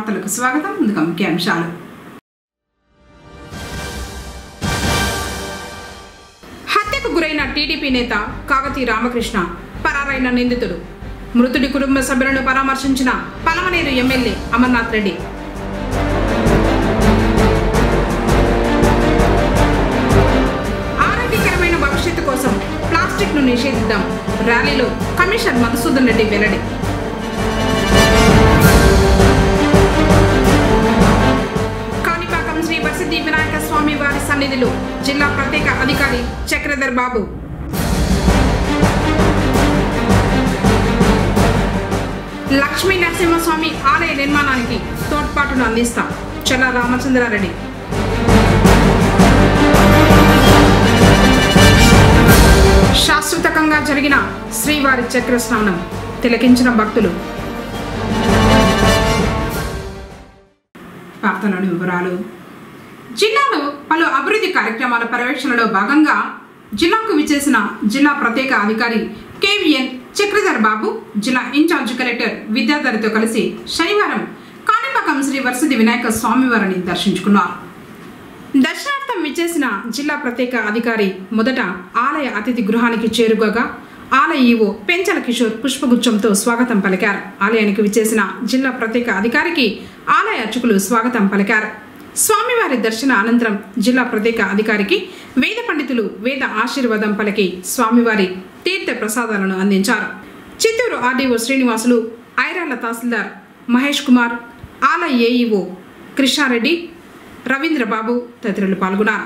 వార్తలకు స్వాగతం. ముందుగా ముఖ్యాంశాలు. హత్యకు గురైన టీడీపీ నేత కాగతి రామకృష్ణ పరారైన నిందితుడు. మృతుడి కుటుంబ సభ్యులను పరామర్శించిన పలమనేరు ఎమ్మెల్యే అమర్నాథ్ రెడ్డి. ఆరోగ్యకరమైన భవిష్యత్తు కోసం ప్లాస్టిక్ ను నిషేధిద్దాం. ర్యాలీలో కమిషనర్ మధుసూదన్ రెడ్డి వెల్లడి. శ్రీ వరసిద్ధి వినాయక స్వామి వారి సన్నిధిలో జిల్లా ప్రత్యేక అధికారి చక్రధర్ బాబు. లక్ష్మీ నరసింహస్వామి ఆలయ నిర్మాణానికి తోడ్పాటును అందిస్తాం. చల్ల రామచంద్రారెడ్డి. శాశ్వతంగా జరిగిన శ్రీవారి చక్ర స్నానం తిలకించిన భక్తులు. వార్తలోని వివరాలు. జిల్లాలో పలు అభివృద్ధి కార్యక్రమాల పర్యవేక్షణలో భాగంగా జిల్లాకు విచ్చేసిన జిల్లా ప్రత్యేక అధికారి కేవీఎన్ చక్రధర్ బాబు జిల్లా ఇన్ఛార్జ్ కలెక్టర్ విద్యాధరితో కలిసి శనివారం కాణిపాకం శ్రీ వరసిద్ధి వినాయక స్వామివారిని దర్శించుకున్నారు. దర్శనార్థం విచ్చేసిన జిల్లా ప్రత్యేక అధికారి మొదట ఆలయ అతిథి గృహానికి చేరుకోగా ఆలయ ఈవో పెంచల కిషోర్ పుష్పగుచ్చంతో స్వాగతం పలికారు. ఆలయానికి విచ్చేసిన జిల్లా ప్రత్యేక అధికారికి ఆలయ అర్చకులు స్వాగతం పలికారు. స్వామివారి దర్శన అనంతరం జిల్లా ప్రత్యేక అధికారికి వేద పండితులు వేద ఆశీర్వాదం పలికి స్వామివారి తీర్థ ప్రసాదాలను అందించారు. చిత్తూరు ఆర్డీఓ శ్రీనివాసులు, ఐరాల తహసీల్దార్ మహేష్ కుమార్, ఆలయ ఏఈఓ కృష్ణారెడ్డి, రవీంద్రబాబు తదితరులు పాల్గొన్నారు.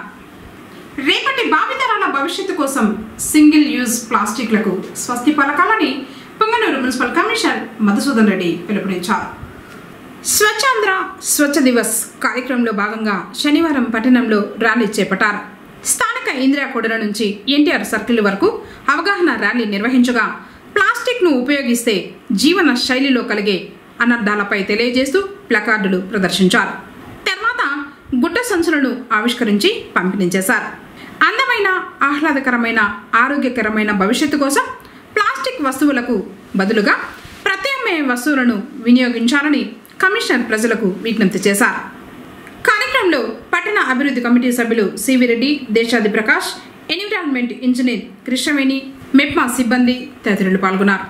రేపటి భావితరాల భవిష్యత్తు కోసం సింగిల్ యూజ్ ప్లాస్టిక్లకు స్వస్తి పలకాలని పొంగనూరు మున్సిపల్ కమిషనర్ మధుసూదన్ రెడ్డి పిలుపునిచ్చారు. స్వచ్ఛాంధ్ర స్వచ్ఛ దివస్ కార్యక్రమంలో భాగంగా శనివారం పట్టణంలో ర్యాలీ చేపట్టారు. స్థానిక ఇందిరా కూడల నుంచి ఎన్టీఆర్ సర్కిల్ వరకు అవగాహన ర్యాలీ నిర్వహించగా ప్లాస్టిక్ ను ఉపయోగిస్తే జీవన శైలిలో కలిగే అనర్థాలపై తెలియజేస్తూ ప్లకార్డులు ప్రదర్శించారు. తర్వాత గుడ్డ సంచులను ఆవిష్కరించి పంపిణీ చేశారు. అందమైన, ఆహ్లాదకరమైన, ఆరోగ్యకరమైన భవిష్యత్తు కోసం ప్లాస్టిక్ వస్తువులకు బదులుగా ప్రత్యామ్నాయ వస్తువులను వినియోగించాలని కమిషనర్ ప్రజలకు విజ్ఞప్తి చేశారు. కార్యక్రమంలో పట్టణ అభివృద్ధి కమిటీ సభ్యులు C V Reddy, Desadi Prakash, environment engineer Krishnaveni, MEPMA సిబ్బంది తదితరులు పాల్గొన్నారు.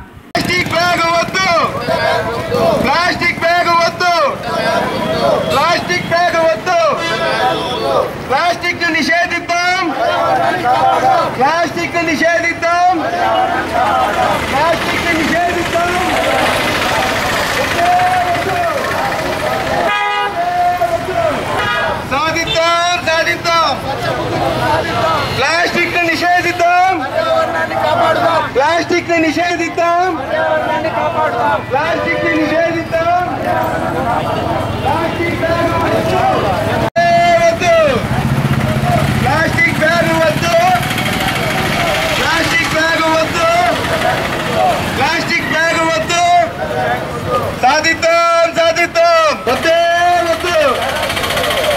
ప్లాస్టిక్ ని నిషేధిద్దాం. ప్లాస్టిక్ ని నిషేధిద్దాం. ప్లాస్టిక్ బ్యాగ్ వద్దు. ప్లాస్టిక్ బ్యాగ్ వద్దు. ప్లాస్టిక్ బ్యాగ్ వద్దు. సాధిద్దాం, సాధిద్దాం. వద్దే వద్దు.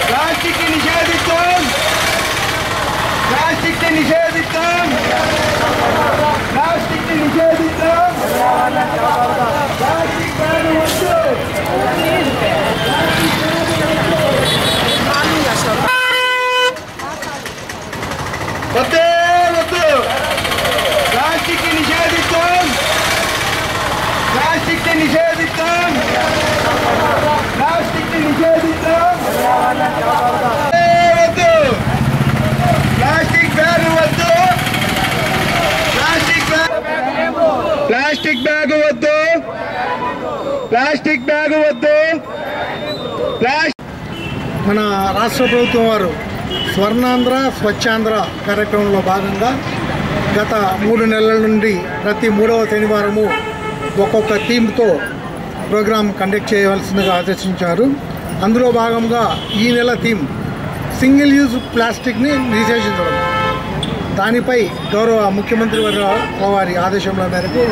ప్లాస్టిక్ ని నిషేధిద్దాం. ప్లాస్టిక్ ని నిషేధిద్దాం. ప్లాస్టిక్ ని నిషేధిద్దాం. ప్లాస్టిక్ బ్యాగ్ వద్దు. వద్దే వద్దు. ప్లాస్టిక్ ని నిషేధిద్దాం. ప్లాస్టిక్ ని నిషేధిద్దాం. ప్లాస్టిక్ ని నిషేధిద్దాం. వద్దు. ప్లాస్టిక్ బ్యాగ్ వద్దు. ప్లాస్టిక్ బ్యాగ్ వద్దు. ప్లాస్టిక్ బ్యాగ్ వద్దు. మన రాష్ట్ర ప్రభుత్వం వారు స్వర్ణాంధ్ర స్వచ్ఛాంధ్ర కార్యక్రమంలో భాగంగా గత 3 నెలల నుండి ప్రతి 3వ శనివారము ఒక్కొక్క థీమ్తో ప్రోగ్రాం కండక్ట్ చేయవలసిందిగా ఆదేశించారు. అందులో భాగంగా ఈ నెల థీమ్ సింగిల్ యూజ్ ప్లాస్టిక్ని నిషేధించడం. దానిపై గౌరవ ముఖ్యమంత్రి వారి ఆదేశంల మేరకు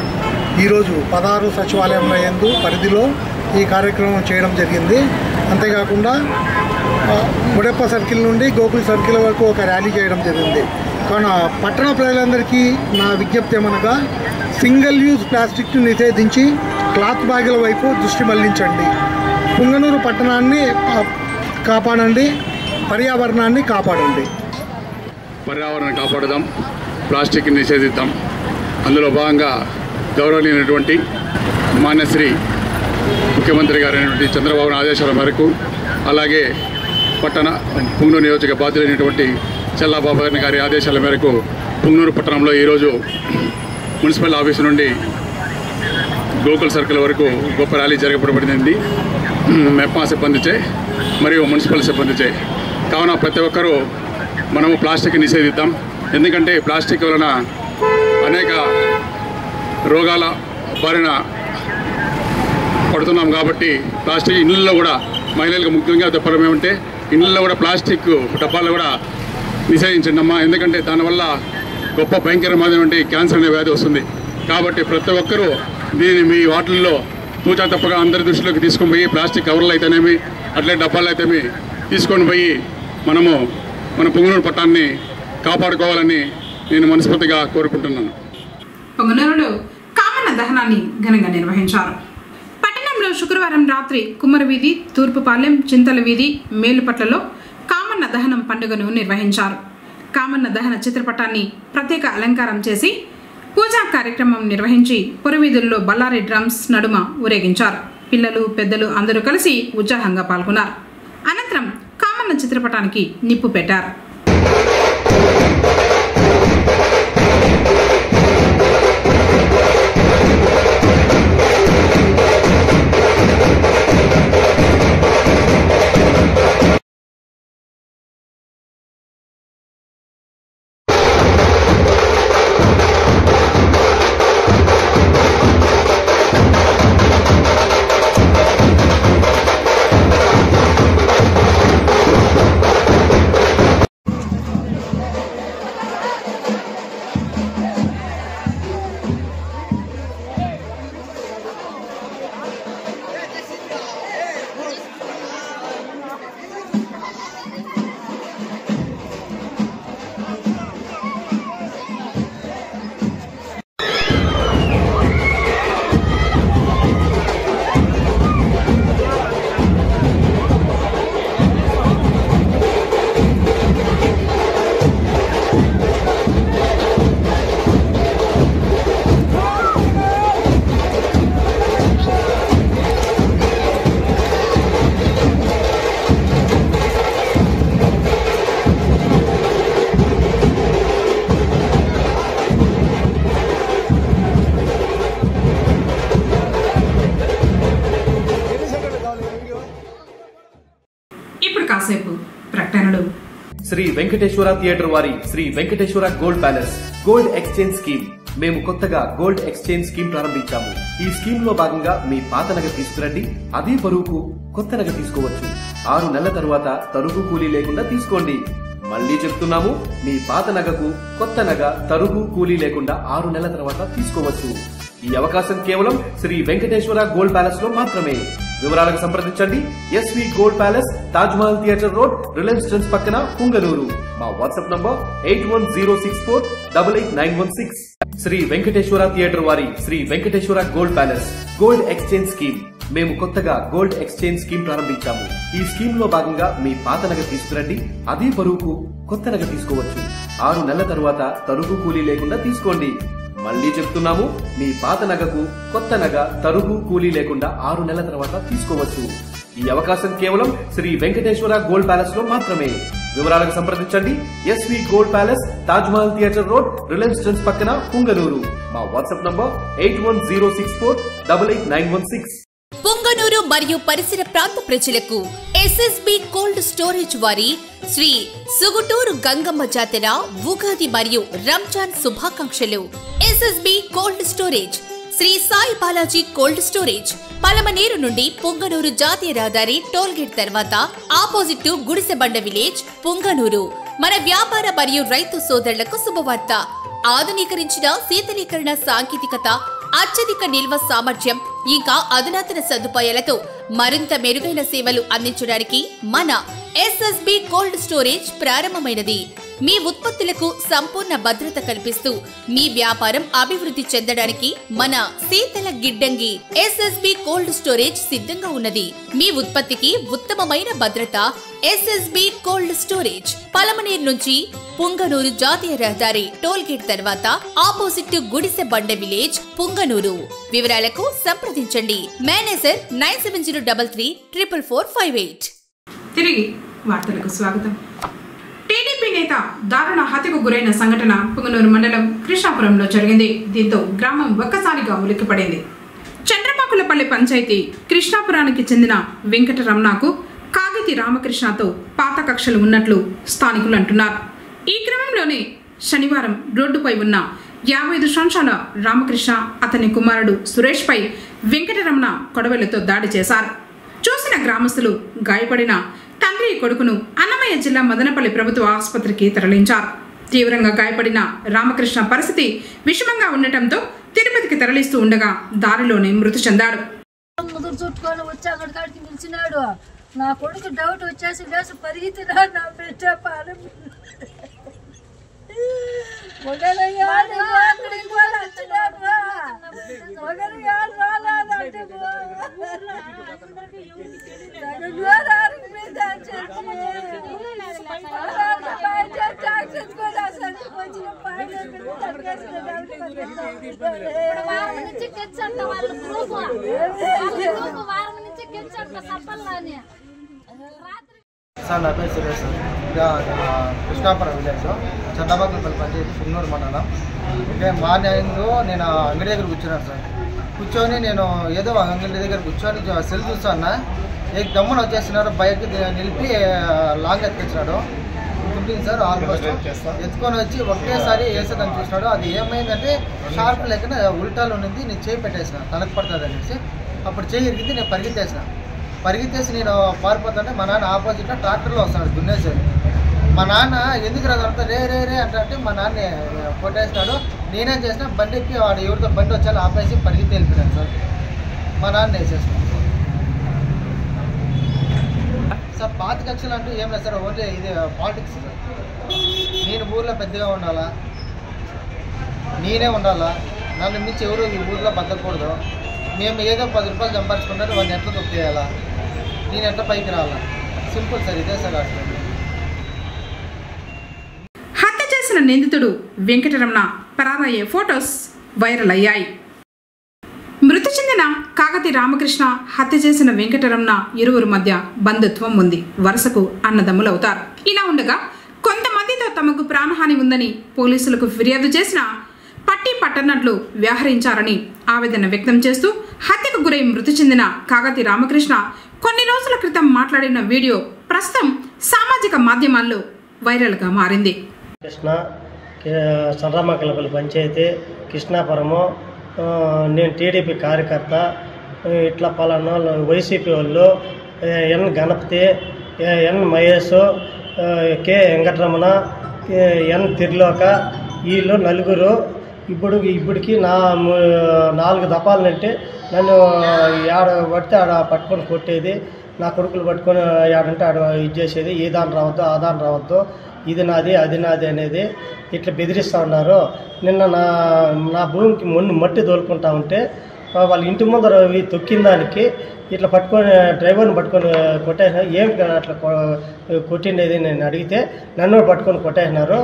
ఈరోజు 16 సచివాలయంలో యందు పరిధిలో ఈ కార్యక్రమం చేయడం జరిగింది. అంతేకాకుండా ముడప్ప సర్కిల్ నుండి గోకుల్ సర్కిల్ వరకు ఒక ర్యాలీ చేయడం జరిగింది. కావున పట్టణ ప్రజలందరికీ నా విజ్ఞప్తి ఏమనగా సింగిల్ యూజ్ ప్లాస్టిక్ను నిషేధించి క్లాత్ బ్యాగుల వైపు దృష్టి మళ్లించండి. పుంగనూరు పట్టణాన్ని కాపాడండి, పర్యావరణాన్ని కాపాడండి. పర్యావరణాన్ని కాపాడుదాం, ప్లాస్టిక్ నిషేధిద్దాం. అందులో భాగంగా గౌరవనీయులైనటువంటి మాన్యశ్రీ ముఖ్యమంత్రి గారైనటువంటి చంద్రబాబు ఆదేశాల మేరకు, అలాగే పుంగనూరు నియోజక బాధ్యులైనటువంటి చల్లాబాబు గారి ఆదేశాల మేరకు పుంగనూరు పట్టణంలో ఈరోజు మున్సిపల్ ఆఫీసు నుండి గోకుల్ సర్కిల్ వరకు గొప్ప ర్యాలీ జరగబడింది. మెప్మా సిబ్బందిచే మరియు మున్సిపల్ సిబ్బందిచే. కావున ప్రతి ఒక్కరూ మనము ప్లాస్టిక్ నిషేధిద్దాం. ఎందుకంటే ప్లాస్టిక్ వలన అనేక రోగాల బారిన పడుతున్నాం. కాబట్టి ప్లాస్టిక్ ఇళ్ళల్లో కూడా మహిళలకు ముఖ్యంగా చెప్పడం ఏమంటే ఇళ్ళల్లో కూడా ప్లాస్టిక్ డబ్బాలు కూడా నిషేధించండి అమ్మా. ఎందుకంటే దానివల్ల గొప్ప భయంకరమైనటువంటి క్యాన్సర్ అనే వ్యాధి వస్తుంది. కాబట్టి ప్రతి ఒక్కరూ దీన్ని మీ వాటిల్లో తూచా తప్పగా అందరి దృష్టిలోకి తీసుకొని పోయి ప్లాస్టిక్ కవర్లు అయితేనేమి అట్లే డబ్బాలు అయితేమి తీసుకొని పోయి మనము మన పుంగనూరు పట్టణాన్ని కాపాడుకోవాలని నేను మనస్ఫూర్తిగా కోరుకుంటున్నాను. పుంగనూరులో కామన్న దహనాన్ని ఘనంగా నిర్వహించారు. పట్టణంలో శుక్రవారం రాత్రి కుమ్మర వీధి, తూర్పుపాలెం, చింతల వీధి, మేలుపట్లలో కామన్న దహనం పండుగను నిర్వహించారు. కామన్న దహన చిత్రపటాన్ని ప్రత్యేక అలంకారం చేసి పూజా కార్యక్రమం నిర్వహించి పురవీధుల్లో బల్లారి డ్రమ్స్ నడుమ ఊరేగించారు. పిల్లలు, పెద్దలు అందరూ కలిసి ఉత్సాహంగా పాల్గొన్నారు. అనంతరం కామన్న చిత్రపటానికి నిప్పు పెట్టారు. ప్రకటనలు. శ్రీ వెంకటేశ్వర థియేటర్ వారి Shri Venkateswara gold palace gold exchange scheme. మేము కొత్తగా గోల్డ్ ఎక్స్చేంజ్ స్కీమ్ ప్రారంభించాము. ఈ స్కీమ్ లో భాగంగా మీ పాత నగ తీసుకురండి, అదే బరువుకు కొత్త నగ తీసుకోవచ్చు. 6 నెలల తరువాత తరుగు కూలీ లేకుండా తీసుకోండి. మళ్లీ చెప్తున్నాము, మీ పాత నగకు కొత్త నగ తరుగు కూలీ లేకుండా 6 నెలల తర్వాత తీసుకోవచ్చు. ఈ అవకాశం కేవలం శ్రీ వెంకటేశ్వర గోల్డ్ ప్యాలెస్ లో మాత్రమే. వివరాలకు సంప్రదించండి. S V gold palace, Taj Mahal theatre road, Reliance Trends పక్కన, పుంగనూరు. మా WhatsApp number 8106488916. Sri Venkateswara theatre వారి Shri Venkateswara gold palace gold exchange scheme. మేము కొత్తగా గోల్డ్ ఎక్స్చేంజ్ స్కీమ్ ప్రారంభించాము. ఈ స్కీమ్ లో భాగంగా మీ పాత నగ తీసుకురండి, అదే బరువుకు కొత్త నగ తీసుకోవచ్చు. 6 నెలల తరువాత తరుగు కూలీ లేకుండా తీసుకోండి. మళ్లీ చెప్తున్నాము, మీ పాత నగకు కొత్త నగ తరుగు కూలీ లేకుండా 6 నెలల తర్వాత తీసుకోవచ్చు. ఈ అవకాశం కేవలం శ్రీ వెంకటేశ్వర గోల్డ్ ప్యాలెస్ లో మాత్రమే. వివరాలకు సంప్రదించండి. S V gold palace, Taj Mahal theatre road, Reliance Trends పక్కన, పుంగనూరు. మా వాట్సాప్ నంబర్ 8106488916. పుంగనూరు మరియు పరిసర ప్రాంత ప్రజలకు ఎస్ఎస్బి కోల్డ్ స్టోరేజ్ వారి శ్రీ సుగుటూరు గంగమ్మ జాతర, ఉగాది మరియు రంజాన్ శుభాకాంక్షలు. S S B cold storage, Shri Sai Balaji cold storage, Palamaner నుండి పుంగనూరు జాతీయ రహదారి టోల్ గేట్ తర్వాత opposite to Gudisebanda village, Punganur. మన వ్యాపార మరియు రైతు సోదరులకు శుభవార్త. ఆధునీకరించిన శీతలీకరణ సాంకేతికత, అత్యధిక నిల్వ సామర్థ్యం ఇంకా అధునాతన సదుపాయాలతో మరింత మెరుగైన సేవలు అందించడానికి మన ఎస్ఎస్బి కోల్డ్ స్టోరేజ్ ప్రారంభమైనది. మీ ఉత్పత్తులకు సంపూర్ణ భద్రత కల్పిస్తూ మీ వ్యాపారం అభివృద్ధి చెందడానికి మన శీతల గిడ్డంగి ఎస్ఎస్బి కోల్డ్ స్టోరేజ్ సిద్ధంగా ఉన్నది. మీ ఉత్పత్తికి ఉత్తమమైన భద్రత ఎస్ఎస్బి కోల్డ్ స్టోరేజ్ పలమనేరు నుంచి పుంగనూరు జాతీయ రహదారి టోల్ గేట్ తర్వాత ఆపోజిట్ గుడిసె బండ విలేజ్ పుంగనూరు. వివరాలకు సంప్రదించండి. మేనేజర్ 9733344558. తిరిగి వార్తలకు స్వాగతం. టీడీపీ నేత దారుణ హత్యకు గురైన సంఘటన పుంగనూరు మండలం కృష్ణాపురంలో జరిగింది. దీంతో గ్రామం ఒక్కసారిగా ఉలిక్కిపడింది. చంద్రపాకులపల్లి పంచాయతీ కృష్ణాపురానికి చెందిన వెంకటరమణకు కాగితి రామకృష్ణతో పాత కక్షలు ఉన్నట్లు స్థానికులు అంటున్నారు. ఈ క్రమంలోనే శనివారం రోడ్డుపై ఉన్న 55 సంవత్సరాల రామకృష్ణ అతని కుమారుడు సురేష్ పై వెంకటరమణ కొడవలితో దాడి చేశారు. చూసిన గ్రామస్తులు గాయపడిన తండ్రి కొడుకును అన్నమయ్య జిల్లా మదనపల్లి ప్రభుత్వ ఆసుపత్రికి తరలించారు. తీవ్రంగా గాయపడిన రామకృష్ణ పరిస్థితి విషమంగా ఉండటంతో తిరుపతికి తరలిస్తూ ఉండగా దారిలోనే మృతి చెందాడు. నా కొడుకు డౌట్ వచ్చేసి లేసి పరిగెత్తినా నా బిడ్డ పాలు సార్ నా పేరు సురేష్ సార్. కృష్ణాపురం విలేజ్ చంద్రబాకులపల్లి పంచాయతీ పుంగనూరు మండలం. ఓకే, మార్నింగ్ నేను అంగడి దగ్గర కూర్చున్నాను సార్. కూర్చొని నేను ఏదో అంగడి దగ్గర కూర్చొని సెల్ చూస్తున్నా. దమ్మున వచ్చేస్తున్నారు, బైక్ నిలిపి లాంగ్ ఎత్తుకొచ్చినాడు. ఉంటుంది సార్ ఆల్మోస్ట్ ఎత్తుకొని వచ్చి ఒకేసారి వేసేదని చూసినాడు. అది ఏమైందంటే షార్ప్ లేకుండా ఉల్టాలు ఉన్నది. నేను చేయి పెట్టేసిన తనకు పడుతుంది అనేసి. అప్పుడు చేయి ఇరిగింది. నేను పరిగెత్తేసి నేను పారిపోతుంటే మా నాన్న ఆపోజిట్లో ట్రాక్టర్లో వస్తాడు దున్నేసాడు. మా నాన్న ఎందుకు రాదంతా రే రే రే అంటే మా నాన్న కొట్టేస్తాడు. నేనేం చేసిన బండికి వాడు ఎవరితో బండి వచ్చాలో ఆపేసి పరిగెత్తి వెళ్ళిపోయాను సార్. మా నాన్న వేసేస్తాను సార్. పాత కక్షలు అంటూ ఏం లేదు సార్, ఓన్లీ ఇది పాలిటిక్స్ సార్. నేను ఊర్లో పెద్దగా ఉండాలా, నేనే ఉండాలా, నన్ను మించి ఎవరు ఈ ఊర్లో బతకూడదు. మేము ఏదో 10 రూపాయలు సంపాదించుకుంటే వాడిని ఎట్లా తొక్కేయాలా, నేను ఎట్లా పైకి రావాలా, సింపుల్ సార్. ఇదే సార్ అసలు. హత్య చేసిన నిందితుడు వెంకటరమణ పరారయ్యే ఫోటోస్ వైరల్ అయ్యాయి. మృతి చెందిన కాగతి రామకృష్ణ, హత్య చేసిన వెంకటరమణ ఇరువురు మధ్య బంధుత్వం ఉంది. వరుసకు అన్నదమ్ములవుతారు. ఇలా ఉండగా కొంతమందితో తమకు ప్రాణహాని ఉందని పోలీసులకు ఫిర్యాదు చేసినా పట్టనట్లు వ్యవహరించారని ఆవేదన వ్యక్తం చేస్తూ హత్యకు గురై మృతి చెందిన కాగతి రామకృష్ణ కొన్ని రోజుల క్రితం మాట్లాడిన వీడియో ప్రస్తుతం సామాజిక మాధ్యమాల్లో వైరల్గా మారింది. కృష్ణ చంద్రమాకులపల్లి పంచాయతీ కృష్ణాపురము. నేను టీడీపీ కార్యకర్త. ఇట్లా పలానా వైసీపీ వాళ్ళు ఎన్ గణపతి, ఎన్ మహేష్, కె వెంకటరమణ, ఎన్ తిర్లోక, వీళ్ళు నలుగురు ఇప్పటికి నా 4 దఫాలంటే నన్ను ఆడ పడితే ఆడ పట్టుకొని కొట్టేది. నా కొడుకులు పట్టుకొని ఆడంటే ఆడ ఇది చేసేది. ఈ దాని రావద్దు, ఆ దాని రావద్దు, ఇది నాది అది నాది అనేది ఇట్లా బెదిరిస్తూ ఉన్నారు. నిన్న నా భూమికి మట్టి తోలుకుంటా ఉంటే వాళ్ళ ఇంటి ముందర తొక్కిన దానికి ఇట్లా పట్టుకొని డ్రైవర్ని పట్టుకొని కొట్టేసినారు. ఏం అట్లా కొట్టిండేది నేను అడిగితే నన్ను పట్టుకొని కొట్టేసినారు.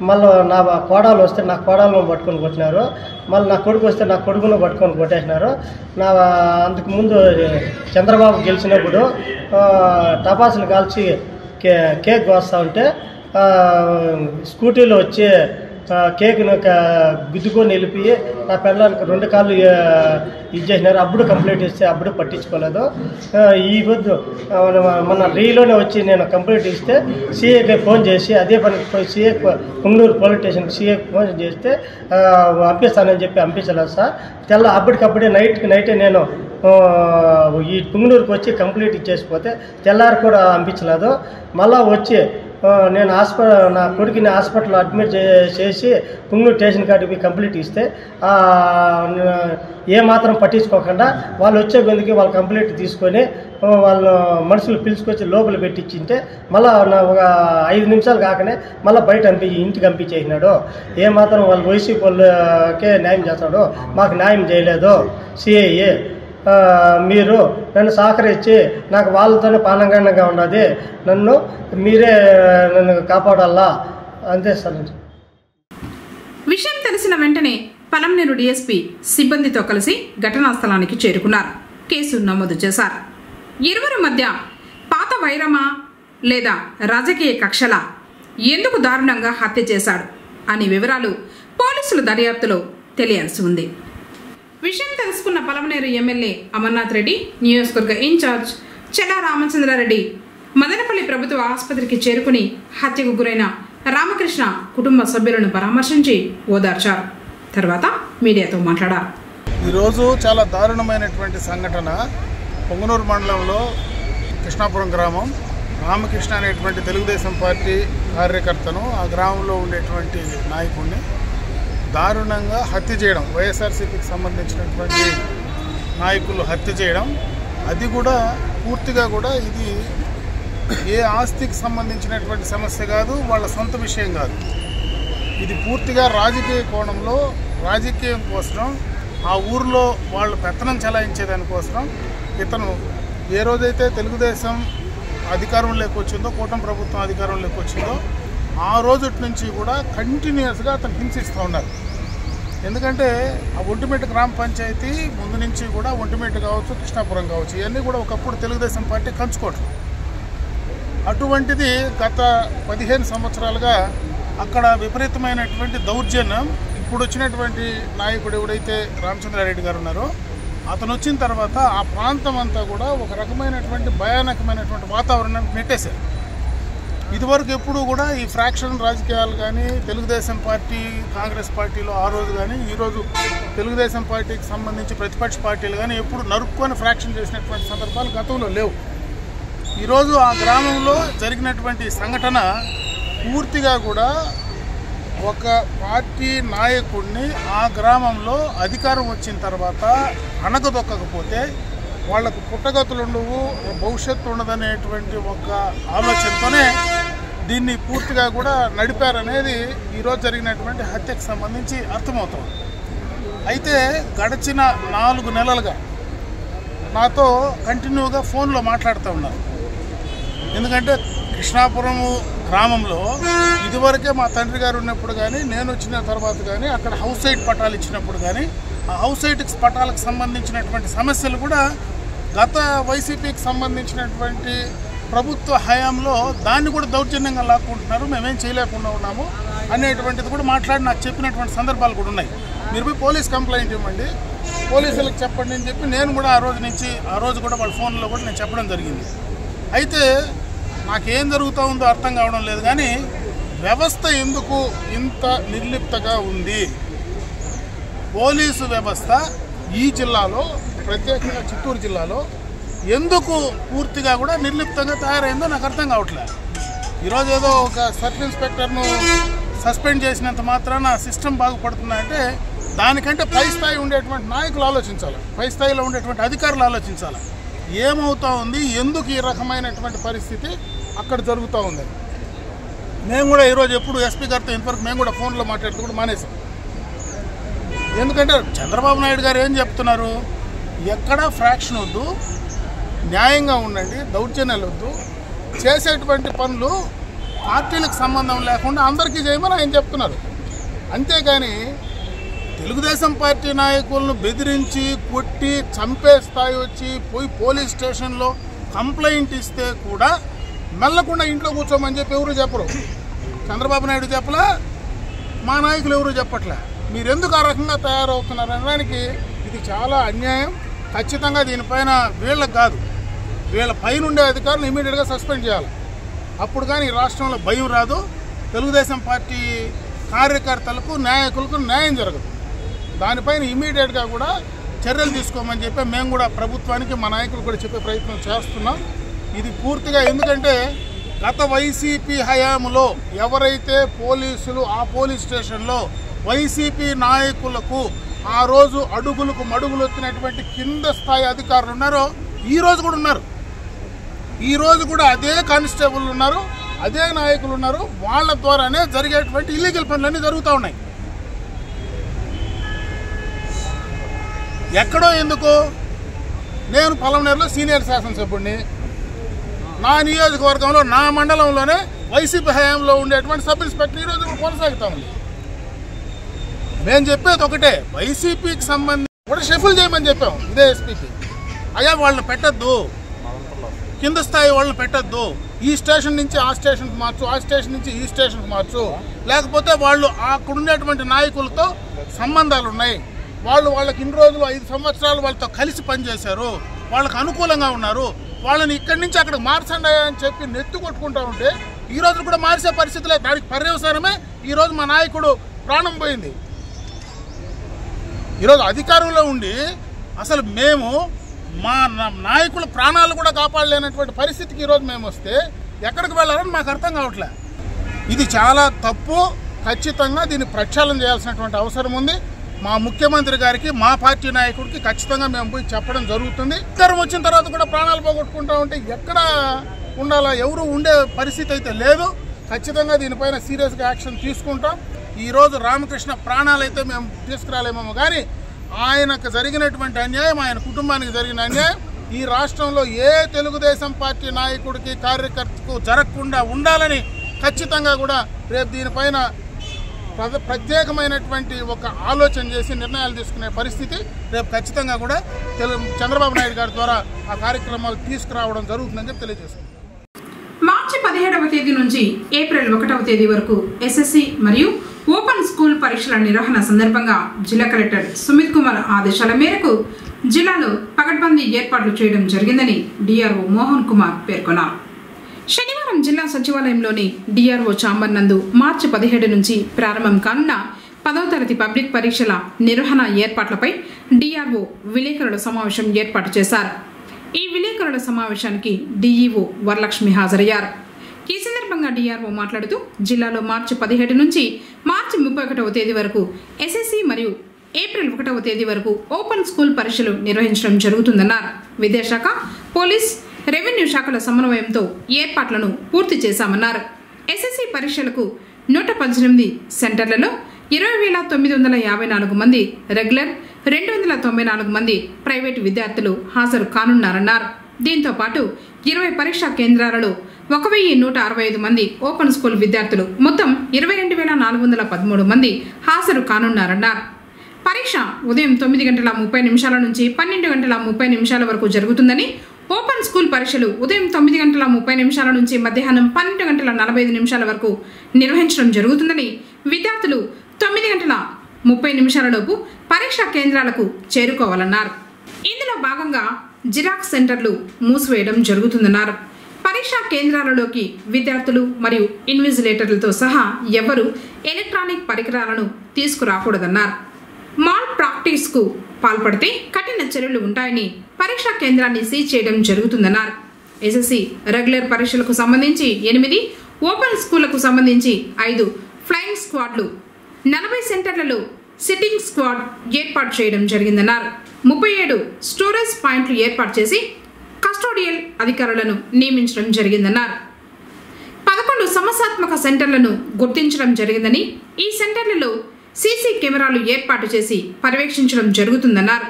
మళ్ళీ నా కోడలు వస్తే నా కోడలను పట్టుకొని కొట్టినారు. మళ్ళీ నా కొడుకు వస్తే నా కొడుకును పట్టుకొని కొట్టేసినారు. అంతకు ముందు చంద్రబాబు గెలిచినప్పుడు టపాసులు కాల్చి కేక్ కోస్తూ ఉంటే స్కూటీలో వచ్చి కేక్ను గుద్దుకొని వెళ్ళిపి నా పిల్లలకి 2 కాళ్ళు ఇచ్చేసినారు. అప్పుడు కంప్లైంట్ ఇస్తే అప్పుడు పట్టించుకోలేదు. ఈ పొద్దు మన రీలోనే వచ్చి నేను కంప్లైంట్ ఇస్తే సీఏకి ఫోన్ చేసి అదే పనికి పోయి సీఏ పుంగనూరు పోలీస్ స్టేషన్కి సీఏకి ఫోన్ చేస్తే పంపిస్తానని చెప్పి పంపించలేదు సార్. అప్పటికప్పుడే నైటే నేను ఈ పుంగనూరుకి వచ్చి కంప్లీట్ ఇచ్చేసిపోతే తెల్లారి కూడా పంపించలేదు. మళ్ళీ వచ్చి నేను నా కొడుకుని హాస్పిటల్లో అడ్మిట్ చేసి పుంగనూరు స్టేషన్ కాడికి కంప్లీట్ ఇస్తే ఏమాత్రం పట్టించుకోకుండా వాళ్ళు వచ్చే గొంతుకి వాళ్ళు కంప్లీట్ తీసుకొని వాళ్ళు మనుషులు పిలుచుకొచ్చి లోపల పెట్టించింటే మళ్ళీ ఒక 5 నిమిషాలు కాకనే మళ్ళీ బయట ఇంటికి పంపించేసినాడు. ఏమాత్రం వాళ్ళు వైసీపీ వాళ్ళకే న్యాయం చేస్తాడు, మాకు న్యాయం చేయలేదు. సిఐఏ మీరు నన్ను సహకరించి నాకు వాళ్ళతోనే పానంగానంగా ఉన్నది, మీరే నన్ను కాపాడాలా అంతే సార్. విషయం తెలిసిన వెంటనే పలంనేరు డీఎస్పీ సిబ్బందితో కలిసి ఘటనా స్థలానికి చేరుకున్నారు. కేసు నమోదు చేశారు. ఇరువురి మధ్య పాత వైరమా లేదా రాజకీయ కక్షలా, ఎందుకు దారుణంగా హత్య చేశాడు అనే వివరాలు పోలీసుల దర్యాప్తులో తెలియాల్సి ఉంది. విషయం తెలుసుకున్న పలమనేరు ఎమ్మెల్యే అమర్నాథ్ రెడ్డి, నియోజకవర్గ ఇన్ఛార్జ్ చెల్లా రామచంద్రారెడ్డి మదనపల్లి ప్రభుత్వ ఆసుపత్రికి చేరుకుని హత్యకు గురైన రామకృష్ణ కుటుంబ సభ్యులను పరామర్శించి ఓదార్చారు. తర్వాత మీడియాతో మాట్లాడారు. ఈరోజు చాలా దారుణమైనటువంటి సంఘటన. పొంగనూరు మండలంలో కృష్ణాపురం గ్రామం రామకృష్ణ అనేటువంటి తెలుగుదేశం పార్టీ కార్యకర్తను, ఆ గ్రామంలో ఉండేటువంటి నాయకుడిని దారుణంగా హత్య చేయడం, వైఎస్ఆర్సీపీకి సంబంధించినటువంటి నాయకులు హత్య చేయడం, అది కూడా పూర్తిగా కూడా ఇది ఏ ఆస్తికి సంబంధించినటువంటి సమస్య కాదు, వాళ్ళ సొంత విషయం కాదు. ఇది పూర్తిగా రాజకీయ కోణంలో, రాజకీయం కోసం, ఆ ఊరిలో వాళ్ళు పెత్తనం చెలాయించేదానికోసం ఇతను ఏ రోజైతే తెలుగుదేశం అధికారంలోకి వచ్చిందో, కూటమి ప్రభుత్వం అధికారంలోకి వచ్చిందో ఆ రోజు నుంచి కూడా కంటిన్యూస్గా అతను హింసిస్తూ ఉన్నారు. ఎందుకంటే ఆ ఒంటిమిట్ట గ్రామ పంచాయతీ ముందు నుంచి కూడా ఒంటిమిట్ట కావచ్చు, కృష్ణాపురం కావచ్చు, ఇవన్నీ కూడా ఒకప్పుడు తెలుగుదేశం పార్టీ కంచుకోవటం. అటువంటిది గత 15 సంవత్సరాలుగా అక్కడ విపరీతమైనటువంటి దౌర్జన్యం. ఇప్పుడు వచ్చినటువంటి నాయకుడు ఎవడైతే రామచంద్రారెడ్డి గారు ఉన్నారో అతను వచ్చిన తర్వాత ఆ ప్రాంతం అంతా కూడా ఒక రకమైనటువంటి భయానకమైనటువంటి వాతావరణానికి నెట్టేశారు. ఇదివరకు ఎప్పుడు కూడా ఈ ఫ్రాక్షన్ రాజకీయాలు కానీ తెలుగుదేశం పార్టీ, కాంగ్రెస్ పార్టీలో ఆ రోజు కానీ ఈరోజు తెలుగుదేశం పార్టీకి సంబంధించి ప్రతిపక్ష పార్టీలు కానీ ఎప్పుడు నరుక్కొని ఫ్రాక్షన్ చేసినటువంటి సందర్భాలు గతంలో లేవు. ఈరోజు ఆ గ్రామంలో జరిగినటువంటి సంఘటన పూర్తిగా కూడా ఒక పార్టీ నాయకుడిని ఆ గ్రామంలో అధికారం వచ్చిన తర్వాత అణగదొక్కకపోతే వాళ్లకు పుట్టగతులు ఉండవు, భవిష్యత్తు ఉండదనేటువంటి ఒక ఆలోచనతోనే దీన్ని పూర్తిగా కూడా నడిపారనేది ఈరోజు జరిగినటువంటి హత్యకు సంబంధించి అర్థమవుతుంది. అయితే గడిచిన 4 నెలలుగా నాతో కంటిన్యూగా ఫోన్లో మాట్లాడుతూ ఉన్నారు. ఎందుకంటే కృష్ణాపురము గ్రామంలో ఇదివరకే మా తండ్రి గారు ఉన్నప్పుడు కానీ, నేను వచ్చిన తర్వాత కానీ అక్కడ హౌస్ సైట్ పట్టాలు ఇచ్చినప్పుడు కానీ ఆ హౌస్ సైట్ పట్టాలకు సంబంధించినటువంటి సమస్యలు కూడా గత వైసీపీకి సంబంధించినటువంటి ప్రభుత్వ హయాంలో దాన్ని కూడా దౌర్జన్యంగా లాక్కుంటున్నారు, మేమేం చేయలేకుండా ఉన్నాము అనేటువంటిది కూడా మాట్లాడి నాకు చెప్పినటువంటి సందర్భాలు కూడా ఉన్నాయి. మీరు పోయి పోలీస్ కంప్లైంట్ ఇవ్వండి, పోలీసులకు చెప్పండి అని చెప్పి నేను కూడా ఆ రోజు కూడా వాళ్ళ ఫోన్లో కూడా నేను చెప్పడం జరిగింది. అయితే నాకేం జరుగుతూ ఉందో అర్థం కావడం లేదు. కానీ వ్యవస్థ ఎందుకు ఇంత నిర్లిప్తగా ఉంది, పోలీసు వ్యవస్థ ఈ జిల్లాలో, ప్రత్యేకంగా చిత్తూరు జిల్లాలో ఎందుకు పూర్తిగా కూడా నిర్లిప్తంగా తయారైందో నాకు అర్థం కావట్లేదు. ఈరోజు ఏదో ఒక సబ్ ఇన్స్పెక్టర్ను సస్పెండ్ చేసినంత మాత్రాన సిస్టమ్ బాగుపడుతుందంటే దానికంటే పై స్థాయి ఉండేటువంటి నాయకులు ఆలోచించాలి, పై స్థాయిలో ఉండేటువంటి అధికారులు ఆలోచించాలి. ఏమవుతూ ఉంది, ఎందుకు ఈ రకమైనటువంటి పరిస్థితి అక్కడ జరుగుతూ ఉంది. మేము కూడా ఈరోజు ఎప్పుడు ఎస్పీ గారితో ఇంతవరకు మేము కూడా ఫోన్లో మాట్లాడుతూ కూడా మానేసాం. ఎందుకంటే చంద్రబాబు నాయుడు గారు ఏం చెప్తున్నారు, ఎక్కడా ఫ్రాక్షన్ వద్దు, న్యాయంగా ఉండండి, దౌర్జన్యాలు వద్దు, చేసేటువంటి పనులు పార్టీలకు సంబంధం లేకుండా అందరికీ చేయమని ఆయన చెప్తున్నారు. అంతేగాని తెలుగుదేశం పార్టీ నాయకులను బెదిరించి కొట్టి చంపే స్థాయి వచ్చి పోయి పోలీస్ స్టేషన్లో కంప్లైంట్ ఇస్తే కూడా మెల్లకుండా ఇంట్లో కూర్చోమని చెప్పి ఎవరు చెప్పరు. చంద్రబాబు నాయుడు చెప్పలే, మా నాయకులు ఎవరు చెప్పట్లే. మీరెందుకు ఆ రకంగా తయారవుతున్నారు అనడానికి ఇది చాలా అన్యాయం. ఖచ్చితంగా దీనిపైన వీళ్ళకి కాదు, వీళ్ళ పైన ఉండే అధికారులు ఇమీడియట్గా సస్పెండ్ చేయాలి. అప్పుడు కానీ ఈ రాష్ట్రంలో భయం రాదు, తెలుగుదేశం పార్టీ కార్యకర్తలకు నాయకులకు న్యాయం జరగదు. దానిపైన ఇమీడియట్గా కూడా చర్యలు తీసుకోమని చెప్పి మేము కూడా ప్రభుత్వానికి మా నాయకులు కూడా చెప్పే ప్రయత్నం చేస్తున్నాం. ఇది పూర్తిగా ఎందుకంటే గత వైసీపీ హయాంలో ఎవరైతే పోలీసులు ఆ పోలీస్ స్టేషన్లో వైసీపీ నాయకులకు ఆ రోజు అడుగులకు మడుగులు వచ్చినటువంటి కింద స్థాయి అధికారులు ఉన్నారో ఈరోజు కూడా ఉన్నారు. ఈరోజు కూడా అదే కానిస్టేబుల్ ఉన్నారు, అదే నాయకులు ఉన్నారు. వాళ్ళ ద్వారానే జరిగేటువంటి ఇల్లీగల్ పనులన్నీ జరుగుతూ ఉన్నాయి. ఎక్కడో ఎందుకు నేను పలమనేరులో సీనియర్ శాసనసభ్యుడిని, నా నియోజకవర్గంలో నా మండలంలోనే వైసీపీ హయాంలో ఉండేటువంటి సబ్ ఇన్స్పెక్టర్ ఈరోజు కొనసాగుతూ ఉంది. మేము చెప్పేది ఒకటే, వైసీపీకి సంబంధించి కూడా షెఫుల్ చేయమని చెప్పాం ఇదే ఎస్పీకి. అయ్యా వాళ్ళని పెట్టద్దు, కింద స్థాయి వాళ్ళని పెట్టద్దు, ఈ స్టేషన్ నుంచి ఆ స్టేషన్కి మార్చు, ఆ స్టేషన్ నుంచి ఈ స్టేషన్కి మార్చు, లేకపోతే వాళ్ళు అక్కడ ఉండేటువంటి నాయకులతో సంబంధాలు ఉన్నాయి, వాళ్ళకి ఇన్ని రోజులు 5 సంవత్సరాలు వాళ్ళతో కలిసి పనిచేశారు, వాళ్ళకి అనుకూలంగా ఉన్నారు, వాళ్ళని ఇక్కడి నుంచి అక్కడ మార్చండి అని చెప్పి నెత్తి కొట్టుకుంటూ ఉంటే ఈరోజు కూడా మార్చే పరిస్థితులే. దానికి పర్యవసానమే ఈరోజు మా నాయకుడు ప్రాణం పోయింది. ఈరోజు అధికారంలో ఉండి అసలు మేము మా నాయకుల ప్రాణాలు కూడా కాపాడలేనటువంటి పరిస్థితికి ఈరోజు మేము వస్తే ఎక్కడికి వెళ్ళాలని మాకు అర్థం కావట్లే. ఇది చాలా తప్పు. ఖచ్చితంగా దీన్ని ప్రక్షాళన చేయాల్సినటువంటి అవసరం ఉంది. మా ముఖ్యమంత్రి గారికి, మా పార్టీ నాయకుడికి ఖచ్చితంగా మేము పోయి చెప్పడం జరుగుతుంది. ఇద్దరం వచ్చిన తర్వాత కూడా ప్రాణాలు పోగొట్టుకుంటా ఉంటే ఎక్కడ ఉండాలా, ఎవరు ఉండే పరిస్థితి అయితే లేదు. ఖచ్చితంగా దీనిపైన సీరియస్గా యాక్షన్ తీసుకుంటాం. ఈరోజు రామకృష్ణ ప్రాణాలైతే మేము తీసుకురాలేమో కానీ ఆయనకు జరిగినటువంటి అన్యాయం, ఆయన కుటుంబానికి జరిగిన అన్యాయం ఈ రాష్ట్రంలో ఏ తెలుగుదేశం పార్టీ నాయకుడికి, కార్యకర్తకు జరగకుండా ఉండాలని ఖచ్చితంగా కూడా రేపు దీనిపైన ప్రత్యేకమైనటువంటి ఒక ఆలోచన చేసి నిర్ణయాలు తీసుకునే పరిస్థితి రేపు ఖచ్చితంగా కూడా చంద్రబాబు నాయుడు గారి ద్వారా ఆ కార్యక్రమాలు తీసుకురావడం జరుగుతుందని చెప్పి తెలియజేస్తున్నాం. మార్చి 17వ తేదీ నుంచి ఏప్రిల్ 1వ తేదీ వరకు ఎస్ఎస్సి మరియు ఓపెన్ స్కూల్ పరీక్షల నిర్వహణ సందర్భంగా జిల్లా కలెక్టర్ సుమిత్ కుమార్ ఆదేశాల మేరకు జిల్లాలో పకడ్బందీ ఏర్పాట్లు చేయడం జరిగిందని డిఆర్ఓ మోహన్ కుమార్ పేర్కొన్నారు. శనివారం జిల్లా సచివాలయంలోని డిఆర్ఓ ఛాంబర్ నందు మార్చి 17 నుంచి ప్రారంభం కానున్న 10వ తరగతి పబ్లిక్ పరీక్షల నిర్వహణ ఏర్పాట్లపై డిఆర్ఓ విలేకరుల సమావేశం ఏర్పాటు చేశారు. ఈ విలేకరుల సమావేశానికి డిఈఓ వరలక్ష్మి హాజరయ్యారు. ఈ సందర్భంగా డిఆర్ఓ మాట్లాడుతూ జిల్లాలో మార్చి 17 నుంచి మార్చి 31వ తేదీ వరకు ఎస్ఎస్సి మరియు ఏప్రిల్ 1వ తేదీ వరకు ఓపెన్ స్కూల్ పరీక్షలు నిర్వహించడం జరుగుతుందన్నారు. విద్యాశాఖ, పోలీస్, రెవెన్యూ శాఖల సమన్వయంతో ఏర్పాట్లను పూర్తి చేశామన్నారు. ఎస్ఎస్సి పరీక్షలకు 118 సెంటర్లలో 20,954 మంది రెగ్యులర్, 294 మంది ప్రైవేటు విద్యార్థులు హాజరు కానున్నారన్నారు. దీంతో పాటు 20 పరీక్షా కేంద్రాలలో 1,165 మంది ఓపెన్ స్కూల్ విద్యార్థులు మొత్తం 22,413 మంది హాజరు కానున్నారన్నారు. పరీక్ష ఉదయం 9:30 నుంచి 12:30 వరకు జరుగుతుందని, ఓపెన్ స్కూల్ పరీక్షలు ఉదయం 9:30 నుంచి మధ్యాహ్నం 12:45 వరకు నిర్వహించడం జరుగుతుందని, విద్యార్థులు 9:30 లోపు పరీక్షా కేంద్రాలకు చేరుకోవాలన్నారు. ఇందులో భాగంగా జిరాక్స్ సెంటర్లు మూసివేయడం జరుగుతుందన్నారు. పరీక్షా కేంద్రాలలోకి విద్యార్థులు మరియు ఇన్విజిలేటర్లతో సహా ఎవరూ ఎలక్ట్రానిక్ పరికరాలను తీసుకురాకూడదన్నారు. మాల్ ప్రాక్టీస్కు పాల్పడితే కఠిన చర్యలు ఉంటాయని, పరీక్షా కేంద్రాన్ని సీజ్ చేయడం జరుగుతుందన్నారు. ఎస్ఎస్సి రెగ్యులర్ పరీక్షలకు సంబంధించి 8, ఓపెన్ స్కూళ్లకు సంబంధించి 5 ఫ్లయింగ్ స్క్వాడ్లు, 40 సెంటర్లలో సిట్టింగ్ స్క్వాడ్ ఏర్పాటు చేయడం జరిగిందన్నారు. 37 స్టోరేజ్ పాయింట్లు ఏర్పాటు చేసి కస్టోడియల్ అధికారులను నియమించడం జరిగిందన్నారు. 11 సమస్యాత్మక సెంటర్లను గుర్తించడం జరిగిందని, ఈ సెంటర్లలో సీసీ కెమెరాలు ఏర్పాటు చేసి పర్యవేక్షించడం జరుగుతుందన్నారు.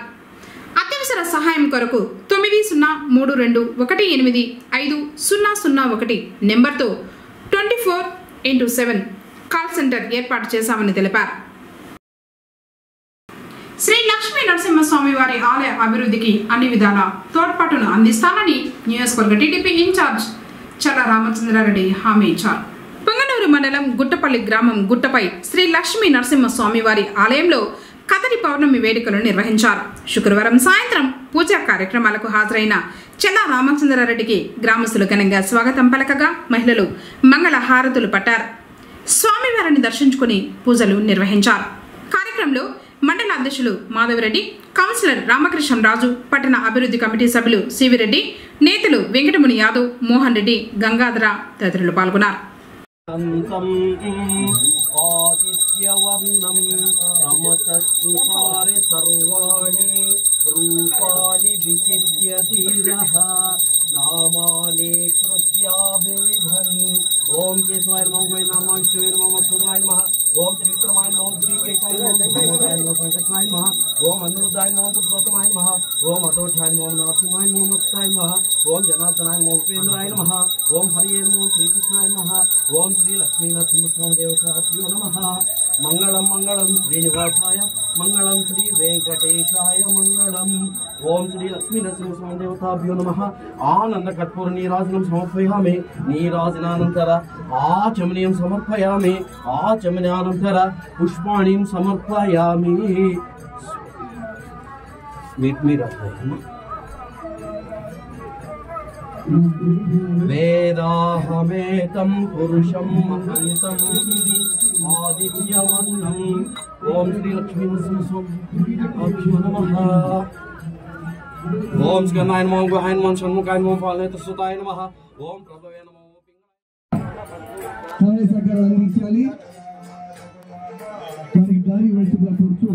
అత్యవసర సహాయం కొరకు 9032185001 నెంబర్తో 24/7 కాల్ సెంటర్ ఏర్పాటు చేశామని తెలిపారు. శ్రీ లక్ష్మీ నరసింహస్వామి వారి ఆలయ అభివృద్ధికి అన్ని విధాల తోడ్పాటును అందిస్తానని నియోజకవర్గ టీడీపీ ఇన్ఛార్జ్ చల్ల రామచంద్రారెడ్డి హామీ ఇచ్చారు. పొంగనూరు మండలం గుట్టపల్లి గ్రామం గుట్టపై శ్రీ లక్ష్మీ నరసింహస్వామి వారి ఆలయంలో కదలి పౌర్ణమి వేడుకలు నిర్వహించారు. శుక్రవారం సాయంత్రం పూజా కార్యక్రమాలకు హాజరైన చల్ల రామచంద్రారెడ్డికి గ్రామస్తులు ఘనంగా స్వాగతం పలకగా మహిళలు మంగళ హారతులు పట్టారు. స్వామివారిని దర్శించుకుని పూజలు నిర్వహించారు. కార్యక్రమంలో మండల అధ్యక్షులు మాధవరెడ్డి, కౌన్సిలర్ రామకృష్ణరాజు, పట్టణ అభివృద్ధి కమిటీ సభ్యులు సివిరెడ్డి, నేతలు వెంకటముని యాదవ్, మోహన్ రెడ్డి, గంగాధర తదితరులు పాల్గొన్నారు. ఆదిత్యవర్ణం సమతత్కారి సర్వాణి రూపాని విచిత్యధీరః నామాని కృత్యాభివిభన్. ఓం కేశవాయ నమః, ఓం నారాయణ శివాయ నమః, మధురాయ నమః, ఓం త్రివిక్రమాయ నమః, శ్రీకేశాయ నమః, నమోదాయ నమః, వెంకటేశాయ నమః, ఓం అనిరుద్ధాయ నమః, పురుషోత్తమాయ నమః, ఓం అటోఠాయ నమః, నరసింహాయ నమః, మత్స్యాయ నమః, ఓం జనార్దనాయ నమః, ఉపేంద్రాయ నమః, ఓం హరియే నమః, శ్రీకృష్ణాయ నమః, ఓం శ్రీ లక్ష్మీ నరసింహస్వామి దేవతాభ్యో నమః. మంగళం మంగళం శ్రీనివాసాయ, మంగళం శ్రీ వెంకటేశాయ, మంగళం. ఓం శ్రీ లక్ష్మీ నరసింహస్వామి దేవతాభ్యో నమః. ఆనంద కర్పూర నీరాజనం సమర్పయామి. నీరాజనానంతర ఆచమనీయం సమర్పయామి. ఆచమనానంతర పుష్పాణిం సమర్పయామి. వేదాహమేతం పురుషం మహంతం ఆదిత్యవర్ణం. ఓం శ్రీ లక్ష్మీ నరసింహస్వామి నమః. ఓం స్కన్నాయ నమః, గుహాయ నమః, షణ్ముఖాయ నమః, పాలనేత్రసుతాయ నమః. ఓం ప్రభవే నమః. అందించాలి. దానికి దారి వైపుగా కూర్చు.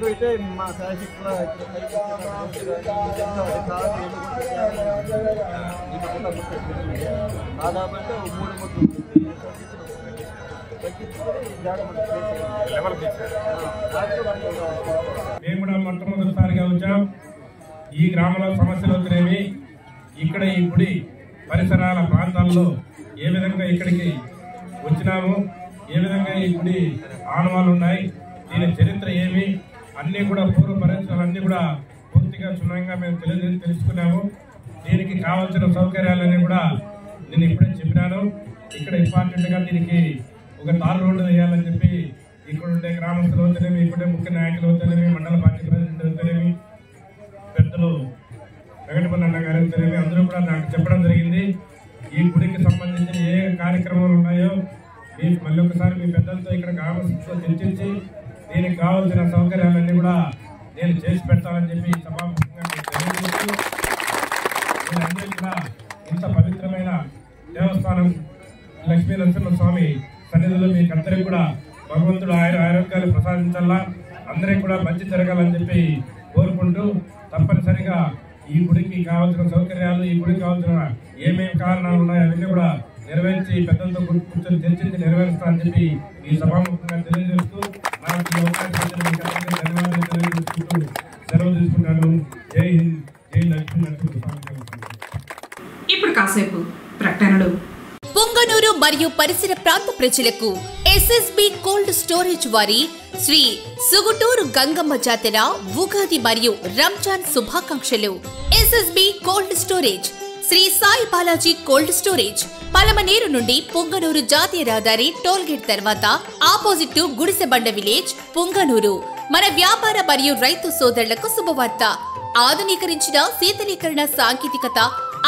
అయితే మా శాశక్తుల దాదాపు 3 మేము కూడా మొట్టమొదటిసారిగా వచ్చాం. ఈ గ్రామంలో సమస్యలు వచ్చినవి. ఇక్కడ ఈ గుడి పరిసరాల ప్రాంతాల్లో ఏ విధంగా ఇక్కడికి వచ్చినాము, ఏ విధంగా ఈ గుడి ఆనవాళ్ళు ఉన్నాయి, దీని చరిత్ర ఏమి అన్నీ కూడా పూర్వ పరిసరాలు అన్నీ కూడా పూర్తిగా క్షుణ్ణంగా మేము తెలుసుకున్నాము. దీనికి కావాల్సిన సౌకర్యాలన్నీ కూడా నేను ఇప్పుడే చెప్పినాను. ఇక్కడ ఇంపార్టెంట్గా దీనికి ఒక తారు రోడ్డు వేయాలని చెప్పి ఇక్కడ ఉండే గ్రామస్తులు అవుతానేమి, ఇక్కడే ముఖ్య నాయకులు అవుతానేమి, మండల పార్టీ ప్రెసిడెంట్ అవుతానేమి, పెద్దలు వెంకటపల్లి అన్న గారు అవుతానేమి, అందరూ కూడా నాకు చెప్పడం జరిగింది. ఈ గుడికి సంబంధించిన ఏ కార్యక్రమాలు ఉన్నాయో మీకు మళ్ళీ ఒకసారి మీ పెద్దలతో ఇక్కడ గ్రామస్తులతో చర్చించి దీనికి కావాల్సిన సౌకర్యాలన్నీ కూడా నేను చేసి పెడతానని చెప్పి సభాముఖంగా తెలియజేస్తూ, మీరందరూ కూడా ఇంత పవిత్రమైన దేవస్థానం లక్ష్మీ నరసింహస్వామి సన్నిధిలో మీకు అందరికీ కూడా భగవంతుడు ఆరోగ్యాలు ప్రసాదించాలా, అందరికీ కూడా మంచి జరగాలని చెప్పి కోరుకుంటూ, తప్పనిసరిగా ఈ గుడికి కావాల్సిన సౌకర్యాలు, ఈ గుడికి కావాల్సిన ఏమేమి కారణాలు ఉన్నాయో అవన్నీ కూడా నెరవేర్చి పెద్దలతో కూర్చొని చర్చించి నెరవేరుస్తానని చెప్పి ఈ సభాముఖంగా తెలియజేస్తూ నాకు ఈ అవకాశం ధన్యవాదాలు తెలియజేసుకుంటూ సెలవు తీసుకుంటాను. జై హింద్, జై లక్ష్మీ నరసింహస్వామి. ఇప్పుడు కాసేపు ప్రకటనలు. పొంగనూరు మరియు పరిసర ప్రాంత ప్రజలకు ఎస్ఎస్బి కోల్డ్ స్టోరేజ్ వారి శ్రీ సుగుటూరు గంగమ్మ జాతర ఉగాది మరియు రంజాన్ శుభాకాంక్షలు. S S B cold storage Shri Sai Balaji cold storage, Palamaner నుండి పొంగనూరు జాతీయ రహదారి టోల్ గేట్ తర్వాత opposite to Gudisebanda village, Punganur. మన వ్యాపార మరియు రైతు సోదరులకు శుభవార్త. ఆధునీకరించిన శీతలీకరణ సాంకేతికత,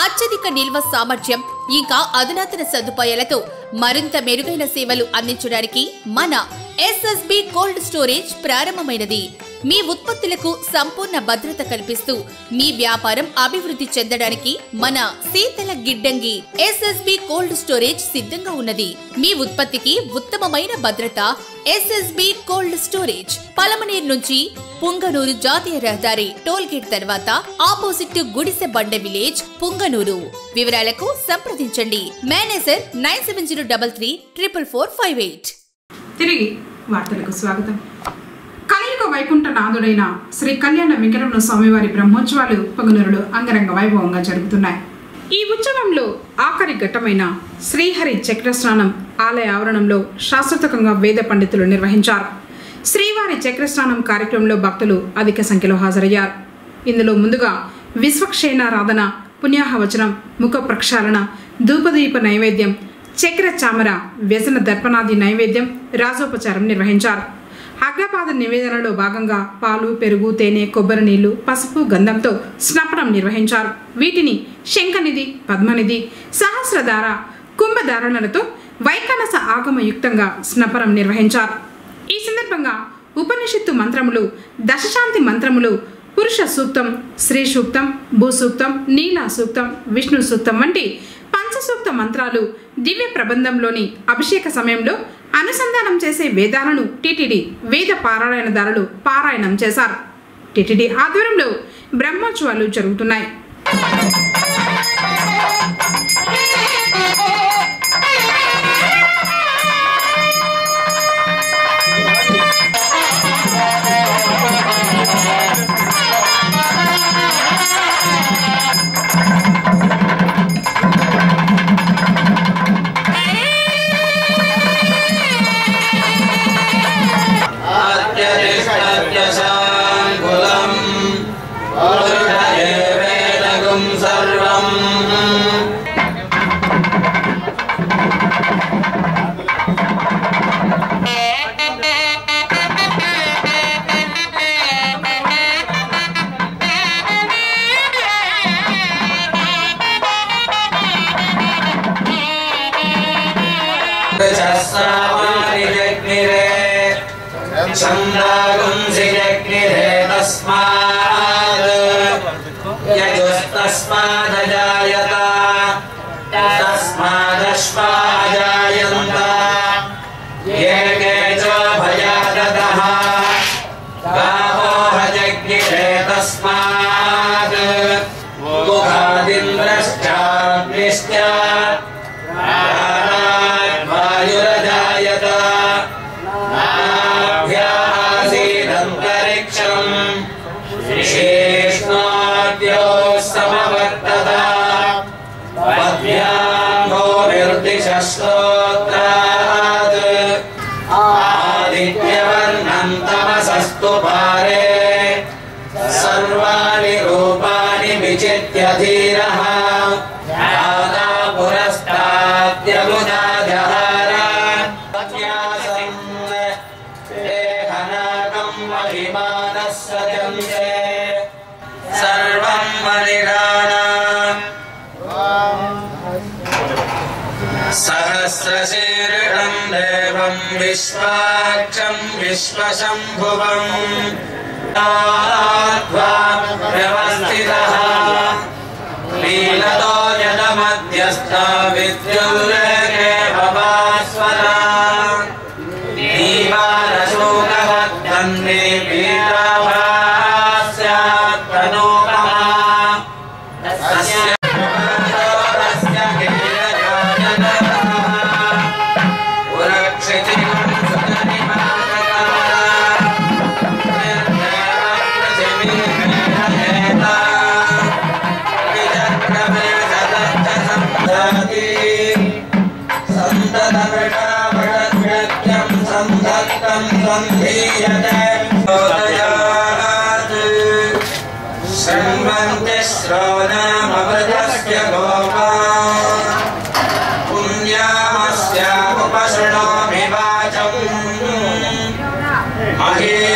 అత్యధిక నిల్వ సామర్థ్యం ఇంకా అధునాతన సదుపాయాలతో మరింత మెరుగైన సేవలు అందించడానికి మన ఎస్ఎస్బి కోల్డ్ స్టోరేజ్ ప్రారంభమైనది. మీ ఉత్పత్తులకు సంపూర్ణ భద్రత కల్పిస్తూ మీ వ్యాపారం అభివృద్ధి చెందడానికి మన శీతల గిడ్డంగి ఎస్ఎస్బి కోల్డ్ స్టోరేజ్ సిద్ధంగా ఉన్నది. మీ ఉత్పత్తికి ఉత్తమమైన భద్రత ఎస్ఎస్బి కోల్డ్ స్టోరేజ్, పలమనేరు నుంచి పొంగనూరు జాతీయ రహదారి టోల్ గేట్ తర్వాత ఆపోజిట్ గుడిసె బండ విలేజ్, పొంగనూరు. వివరాలకు సంప్రదించండి. మేనేజర్ 9733344458. తిరిగి వార్తలకు స్వాగతం. కలియుగ వైకుంఠ నాథుడైన శ్రీ కళ్యాణ వెంకటరమణ స్వామివారి బ్రహ్మోత్సవాలు పొంగనూరులో అంగరంగ వైభవంగా జరుగుతున్నాయి. ఈ ఉత్సవంలో ఆఖరి ఘట్టమైన శ్రీహరి చక్రస్నానం ఆలయ ఆవరణంలో శాస్త్రోక్తంగా వేద పండితులు నిర్వహించారు. శ్రీవారి చక్రస్నానం కార్యక్రమంలో భక్తులు అధిక సంఖ్యలో హాజరయ్యారు. ఇందులో ముందుగా విశ్వక్షేణారాధన, పుణ్యాహవచనం, ముఖ ప్రక్షాళన, ధూపదీప నైవేద్యం, చక్ర చామర, వ్యసన దర్పణాది నైవేద్యం, రాజోపచారం నిర్వహించారు. అగ్రపాద నివేదనలో భాగంగా పాలు, పెరుగు, తేనె, కొబ్బరి నీళ్లు, పసుపు, గంధంతో స్నపనం నిర్వహించారు. వీటిని శంఖనిధి, పద్మనిధి, సహస్రధార, కుంభధారణలతో వైఖానస ఆగమయుక్తంగా స్నపనం నిర్వహించారు. ఈ సందర్భంగా ఉపనిషత్తు మంత్రములు, దశశాంతి మంత్రములు, పురుష సూక్తం, శ్రీ సూక్తం, భూసూక్తం, నీలా సూక్తం, విష్ణు సూక్తం వంటి పంచసూక్త మంత్రాలు దివ్య ప్రబంధంలోని అభిషేక సమయంలో అనుసంధానం చేసే వేదాలను టిటిడి వేద పారాయణదారులు పారాయణం చేశారు. టిటిడి ఆధ్వర్యంలో బ్రహ్మోత్సవాలు జరుగుతున్నాయి. सहस्रशीर्षं देवं विश्वाक्षं विश्वशम्भुवं व्यवस्थितः लीलतो यदमध्यस्था विद्युल्लेखे भवास्वरा दीवानशोकवद्दन्ने पीताभास्यात्तनोपमा शृण्वन्ति श्रवणममृतस्य गोपा पुण्यामस्यामुपशृणोमि वाचम् महीं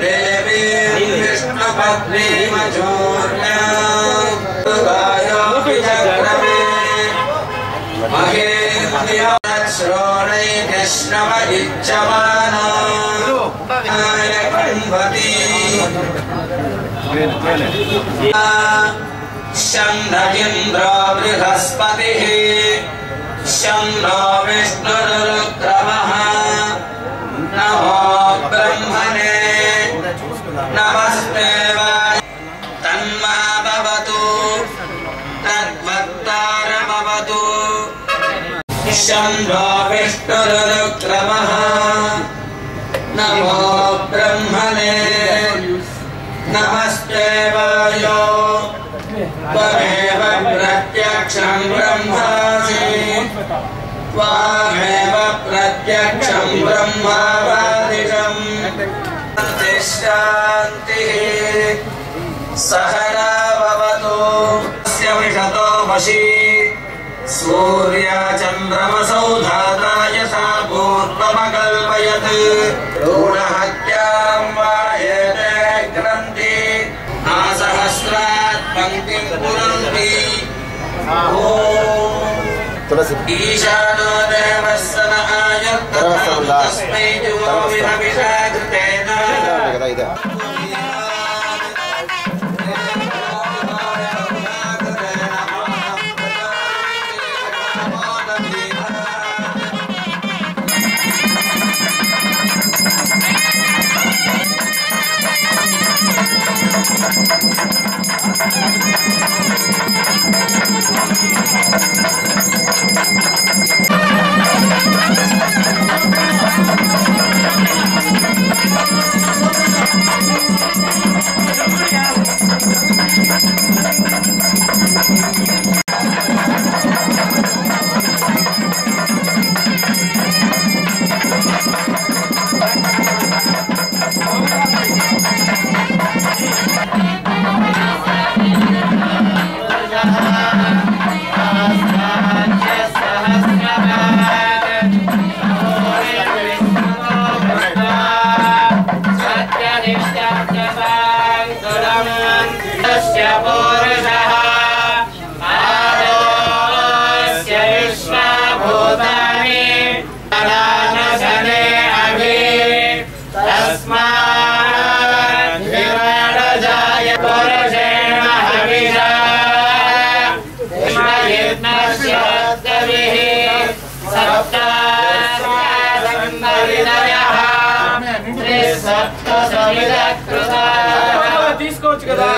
देवीं विष्णुपत्नीमचूर्णयोऽपि चक्रमे महीं श्रोणैर्निष्णवयुज्यमानो कण्वती शं न इन्द्रो बृहस्पतिः शं नो विष्णुरुक्रमः नमो ब्रह्मणे नमस्ते तन्मा भवतु तद्वक्तारमवतु शं नो विष्णुरुक्रमः नमो ब्रह्मणे नमस्ते वायो त्वमेव प्रत्यक्षं ब्रह्मासि त्वामेव प्रत्यक्षं ब्रह्मावादिशम् शान्तिः सहना भवतु स्य विशतो वशी सूर्यचन्द्रमसौ धाता यथा पूर्वमकल्पयत् रूढहत्या ఈశానో దేవస్సన ఆయుక్త తస్మై జ్యోతిరభిషేకృతేన తీసుకోవచ్చు కదా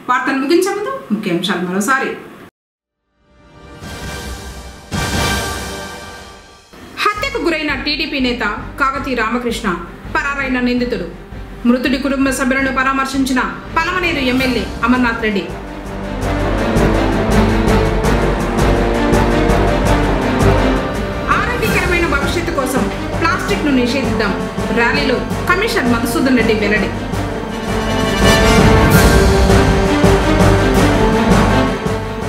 వార్తలు ముగించే ముందు ముఖ్యాంశాలు మరోసారి. హత్యకు గురైన టీడీపీ నేత కాగతి రామకృష్ణ పరారైన నిందితుడు. మృతుడి కుటుంబ సభ్యులను పరామర్శించిన పలమనేరు ఎమ్మెల్యే అమర్నాథ్ రెడ్డి. ఆరోగ్యకరమైన భవిష్యత్తు కోసం ప్లాస్టిక్ ను నిషేధిద్దాం. ర్యాలీలో కమిషనర్ మధుసూదన్ రెడ్డి వెల్లడి.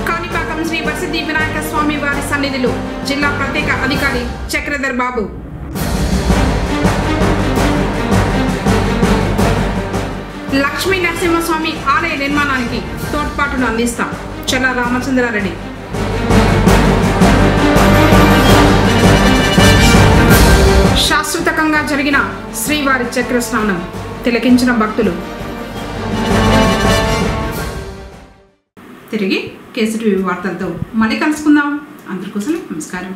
కాణిపాకం శ్రీ వరసిద్ధి వినాయక స్వామి వారి సన్నిధిలో జిల్లా ప్రత్యేక అధికారి చక్రధర్ బాబు. లక్ష్మీ నరసింహస్వామి ఆలయ నిర్మాణానికి తోడ్పాటును అందిస్తాం. చెల్ల రామచంద్రారెడ్డి. శాశ్వతంగా జరిగిన శ్రీవారి చక్ర స్నానం తిలకించిన భక్తులు. తిరిగి కేసీటీవీ వార్తలతో మళ్ళీ కలుసుకుందాం. అందరికోసం నమస్కారం.